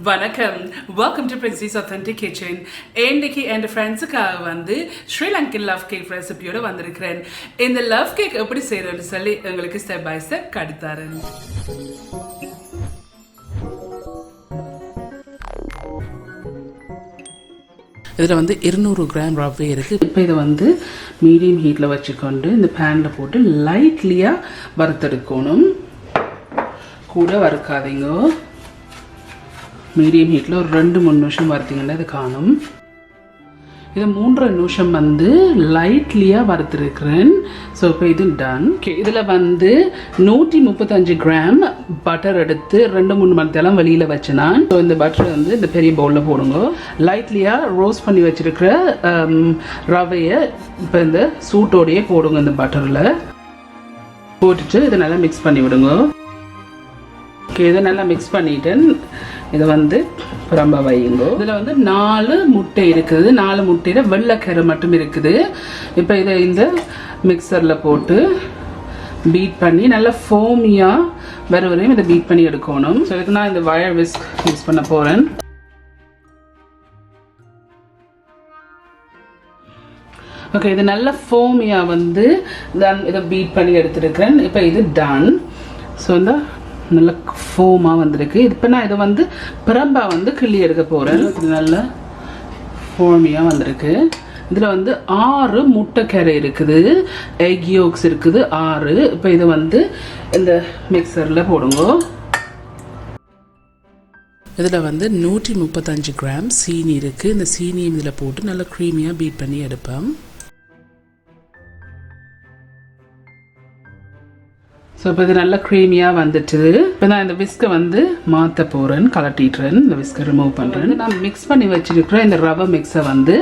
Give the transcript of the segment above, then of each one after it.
வணக்கம். Welcome to princess authentic kitchen. இன்னைக்கு என் ஃப்ரெண்ட்ஸுக்காக வந்து ஸ்ரீலங்கன் லவ் கேக் ரெசிபியோட வந்திருக்கிறேன். இந்த லவ் கேக் எப்படி செய்யறதுன்னு சொல்லி உங்களுக்கு ஸ்டெப் பை ஸ்டெப் காட்டித்தரேன். இதில் வந்து 200 கிராம் ரவை இருக்குது. இப்போ இதை வந்து மீடியம் ஹீட்டில் வச்சுக்கொண்டு இந்த பேனில் போட்டு லைட்லியாக வறுத்தெடுக்கணும். கூட வறுக்காதீங்க. மீடியம் ஹீட்டில் ஒரு 2-3 நிமிஷம் வறுத்தீங்கன்னா இது காணும். இதை 3 நிமிஷம் வந்து லைட்லியாக வறுத்துருக்கிறேன். ஸோ இப்போ இது டன். ஓகே, இதில் வந்து 135 கிராம் பட்டர் எடுத்து 2-3 மணி நேரம் வெளியில் வச்சுனான். ஸோ இந்த பட்டர் வந்து இந்த பெரிய பவுலில் போடுங்க. லைட்லியாக ரோஸ்ட் பண்ணி வச்சுருக்கிற ரவையை இப்போ இந்த சூட்டோடையே போடுங்க. இந்த பட்டரில் போட்டுட்டு இதை நல்லா மிக்ஸ் பண்ணி விடுங்க. ஓகே, இதை நல்லா மிக்ஸ் பண்ணிவிட்டு இதை வந்து ரொம்ப வையுங்க. இதில் வந்து 4 முட்டை இருக்குது. 4 முட்டையில் வெள்ளைக்கரை மட்டும் இருக்குது. இப்போ இதை இந்த மிக்சரில் போட்டு பீட் பண்ணி நல்லா ஃபோமியாக வர வரையும் இதை பீட் பண்ணி எடுக்கணும். ஸோ இதுக்கு நான் இந்த வயர் விஸ்க் யூஸ் பண்ண போகிறேன். ஓகே, இது நல்ல ஃபோமியாக வந்து இதை பீட் பண்ணி எடுத்துருக்கிறேன். இப்போ இது டன். ஸோ இந்த நல்ல ஃபோமாக வந்திருக்கு. இப்போ நான் இதை வந்து பிரம்பா வந்து கிள்ளி எடுக்க போகிறேன். இது நல்ல ஃபோமியாக வந்திருக்கு. இதில் வந்து 6 முட்டைக்கரை இருக்குது, எக் யோக்ஸ் இருக்குது 6. இப்போ இதை வந்து இந்த மிக்சரில் போடுங்க. இதில் வந்து 135 கிராம் சீனி இருக்குது. இந்த சீனியும் இதில் போட்டு நல்லா க்ரீமியாக பீட் பண்ணி எடுப்பேன். ஸோ இப்போ இது நல்லா க்ரீமியாக வந்துட்டு இப்போ நான் இந்த விஸ்கை வந்து மாற்ற போகிறேன், கலட்டிட்டுறேன். இந்த விஸ்கை ரிமூவ் பண்ணுறேன். நான் மிக்ஸ் பண்ணி வச்சுருக்கிற இந்த ரவை மிக்ஸை வந்து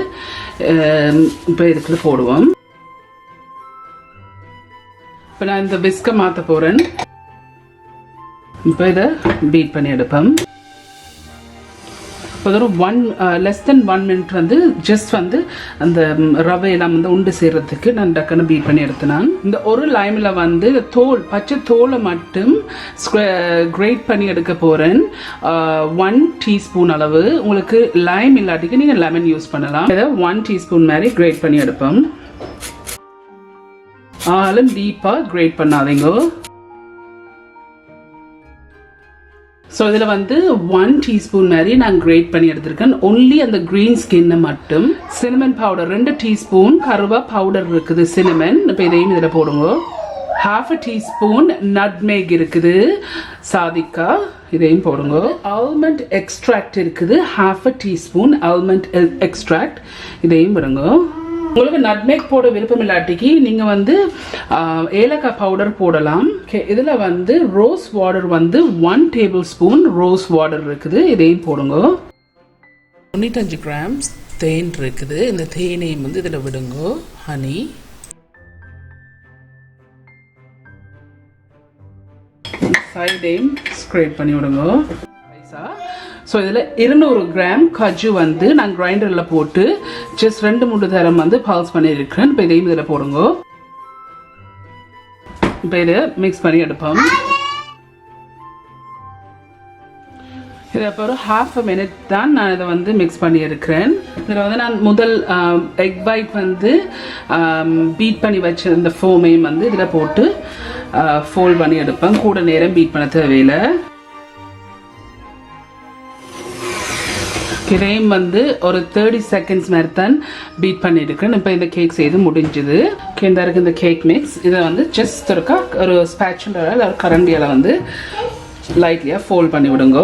இப்போ இதுக்குள்ள போடுவோம். இப்போ நான் இந்த விஸ்கை மாற்ற போகிறேன். இப்போ இதை பீட் பண்ணி எடுப்பேன். இப்போ ஒரு லெஸ் தென் 1 மினிட் வந்து ஜஸ்ட் வந்து அந்த ரவையெல்லாம் வந்து உண்டு செய்கிறதுக்கு நான் டக்குன்னு பீட் பண்ணி எடுத்தேன். இந்த ஒரு லைமில் வந்து பச்சை தோலை மட்டும் கிரேட் பண்ணி எடுக்க போகிறேன். 1 டீஸ்பூன் அளவு. உங்களுக்கு லைம் இல்லாட்டிக்கு நீங்கள் லெமன் யூஸ் பண்ணலாம். இதை 1 டீஸ்பூன் மாதிரி கிரேட் பண்ணி எடுப்போம். ஆளும் டீப்பாக கிரேட் பண்ணாதீங்க. ஸோ இதில் வந்து 1 டீஸ்பூன் மாதிரி நான் கிரேட் பண்ணி எடுத்திருக்கேன். ஒன்லி அந்த க்ரீன் ஸ்கின்னை மட்டும். சினமன் பவுடர் 2 டீஸ்பூன் கருவா பவுடர் இருக்குது, சினமன். இப்போ இதையும் இதில் போடுங்க. 1/2 டீஸ்பூன் நட்மேக் இருக்குது, சாதிக்கா. இதையும் போடுங்க. ஆல்மண்ட் எக்ஸ்ட்ராக்ட் இருக்குது, 1/2 டீஸ்பூன் ஆல்மண்ட் எக்ஸ்ட்ராக்ட். இதையும் விடுங்க. உங்களுக்கு நட்மேக் போட விருப்பம் இல்லாட்டிக்கு நீங்கள் வந்து ஏலக்காய் பவுடர் போடலாம். இதில் வந்து ரோஸ் வாட்டர் வந்து 1 டேபிள் ஸ்பூன் ரோஸ் வாட்டர் இருக்குது. இதையும் போடுங்க. 95 கிராம் தேன் இருக்குது. இந்த தேனையும் வந்து இதில் விடுங்க. ஹனி. சைடையும் ஸ்க்ரேட் பண்ணி விடுங்க. ஸோ இதில் 200 கிராம் கஜு வந்து நான் கிரைண்டரில் போட்டு ஜஸ்ட் 2-3 தரம் வந்து பல்ஸ் பண்ணியிருக்கிறேன். இப்போ இதையும் இதில் போடுங்க. இப்போ இதை மிக்ஸ் பண்ணி எடுப்போம். இதை இப்போ ஒரு 1/2 மினிட் தான் நான் இதை வந்து மிக்ஸ் பண்ணி இருக்கிறேன். இதில் வந்து நான் முதல் எக் வைட் வந்து பீட் பண்ணி வச்சிருந்த ஃபோமையும் வந்து இதில் போட்டு ஃபோல்ட் பண்ணி எடுப்பேன். கூட நேரம் பீட் பண்ண தேவையில்லை. இதையும் வந்து ஒரு 30 செகண்ட்ஸ் மாதிரி தான் பீட் பண்ணியிருக்கேன். இப்போ இந்த கேக் செய்து முடிஞ்சுது. இந்த இருக்கு இந்த கேக் மிக்ஸ். இதை வந்து ஜஸ்ட் இருக்கா ஒரு ஸ்பேச்சுலர் இல்லை ஒரு கரண்டியால் வந்து லைட்லியாக ஃபோல்ட் பண்ணி விடுங்க.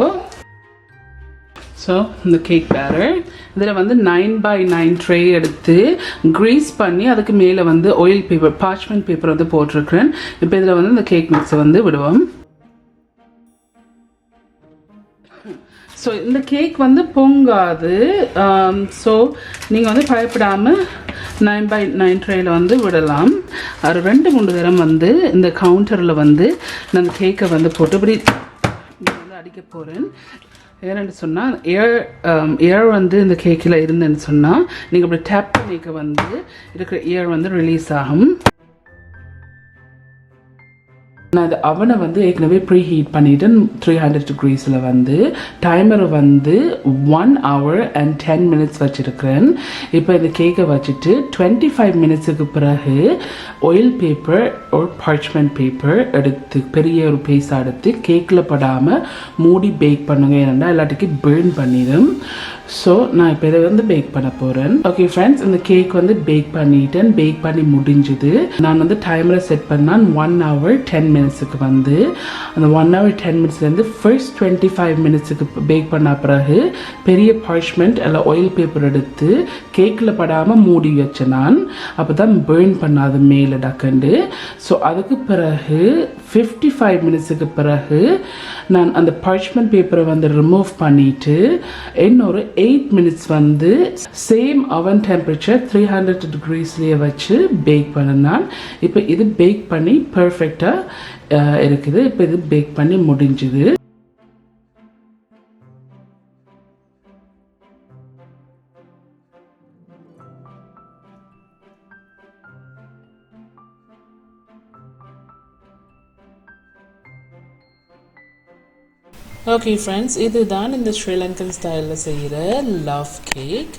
ஸோ இந்த கேக் பேரர் இதில் வந்து 9x9 ட்ரே எடுத்து க்ரீஸ் பண்ணி அதுக்கு மேலே வந்து ஆயில் பேப்பர், பார்ச்மெண்ட் பேப்பர் வந்து போட்டிருக்கிறேன். இப்போ இதில் வந்து இந்த கேக் மிக்ஸை வந்து விடுவோம். ஸோ இந்த கேக் வந்து பொங்காது. ஸோ நீங்கள் வந்து பயப்படாமல் 9x9 ட்ரேயில் வந்து விடலாம். ஒரு 2-3 தரம் வந்து இந்த கவுண்டரில் வந்து நான் அந்த கேக்கை வந்து போட்டு இப்படி வந்து அடிக்க போகிறேன். ஏன்னு சொன்னால் ஏர் வந்து இந்த கேக்கில் இருந்தேன்னு சொன்னால் நீங்கள் இப்படி டேப் பண்ணிக்க வந்து இருக்கிற ஏர் வந்து ரிலீஸ் ஆகும். நான் இந்த அவனை வந்து ஏற்கனவே ப்ரீ ஹீட் பண்ணிவிட்டு 300 டிகிரிஸில் வந்து டைமரை வந்து 1 hour and 10 minutes வச்சுருக்கிறேன். இப்போ இந்த கேக்கை வச்சுட்டு 25 மினிட்ஸுக்கு பிறகு ஆயில் பேப்பர் ஒரு பார்ச்மெண்ட் பேப்பர் எடுத்து பெரிய ஒரு பீஸாக எடுத்து கேக்கில் படாமல் மூடி பேக் பண்ணுங்க. ஏன்னா எல்லாத்துக்கும் பேர்ன் பண்ணிடும். ஸோ நான் இப்போ இதை வந்து பேக் பண்ண போகிறேன். ஓகே ஃப்ரெண்ட்ஸ், இந்த கேக் வந்து பேக் பண்ணிட்டேன். பேக் பண்ணி முடிஞ்சுது. நான் வந்து டைமரை செட் பண்ணால் 1 hour 10 மினிட்ஸுக்கு வந்து அந்த 1 hour 10 மினிட்ஸ்லேருந்து ஃபர்ஸ்ட் 25 மினிட்ஸுக்கு பேக் பண்ண பிறகு பெரிய பார்ச்மெண்ட் இல்லை ஆயில் பேப்பர் எடுத்து கேக்கில் படாமல் மூடி வச்சேன் நான். அப்போ தான் பேர்ன் பண்ணாது மேலே டக்கண்டு. ஸோ அதுக்கு பிறகு 55 மினிட்ஸுக்கு பிறகு நான் அந்த பார்ச்மெண்ட் பேப்பரை வந்து ரிமூவ் பண்ணிவிட்டு இன்னொரு 8 மினிட்ஸ் வந்து சேம் அவன் டெம்பரேச்சர் 300 டிகிரிஸ்லேயே வச்சு பேக் பண்ணினான். இப்போ இது பேக் பண்ணி பர்ஃபெக்டாக இருக்குது. இப்போ இது பேக் பண்ணி முடிஞ்சுது. ஓகே ஃப்ரெண்ட்ஸ், இதுதான் இந்த ஸ்ரீலங்கன் ஸ்டைலில் செய்கிற லவ் கேக்.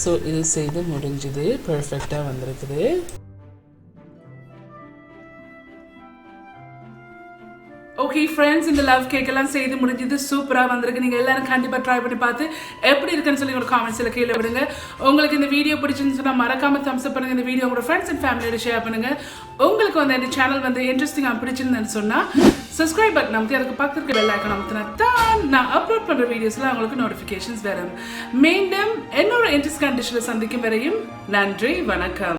ஸோ இது செய்து முடிஞ்சுது, பர்ஃபெக்டாக வந்திருக்குது. ஓகே ஃப்ரெண்ட்ஸ், இந்த லவ் கேக் எல்லாம் செய்து முடிஞ்சது, சூப்பராக வந்திருக்கு. நீங்கள் எல்லாரும் கண்டிப்பாக ட்ரை பண்ணி பார்த்து எப்படி இருக்குன்னு சொல்லி ஒரு காமெண்ட்ஸில் கீழே விடுங்க. உங்களுக்கு இந்த வீடியோ பிடிச்சிருந்து சொன்னால் மறக்காமல் தம்ஸ் அப் பண்ணுங்க. இந்த வீடியோ உங்களோட ஃப்ரெண்ட்ஸ் அண்ட் ஃபேமிலியோட ஷேர் பண்ணுங்க. உங்களுக்கு வந்து இந்த சேனல் வந்து இன்ட்ரெஸ்டிங்காக பிடிச்சிருந்தேன்னு சொன்னால் சப்ஸ்கிரைப் பட்டன் அமைத்து அதுக்கு பக்கத்துக்கு பெல் ஐக்கான் அமைத்தினா தான் நான் அப்லோட் பண்ணுற வீடியோஸில் உங்களுக்கு நோட்டிஃபிகேஷன்ஸ் வரும். மீண்டும் என்னோட இன்ட்ரெஸ்ட் கண்டிஷனில் சந்திக்கும் வரையும் நன்றி, வணக்கம்.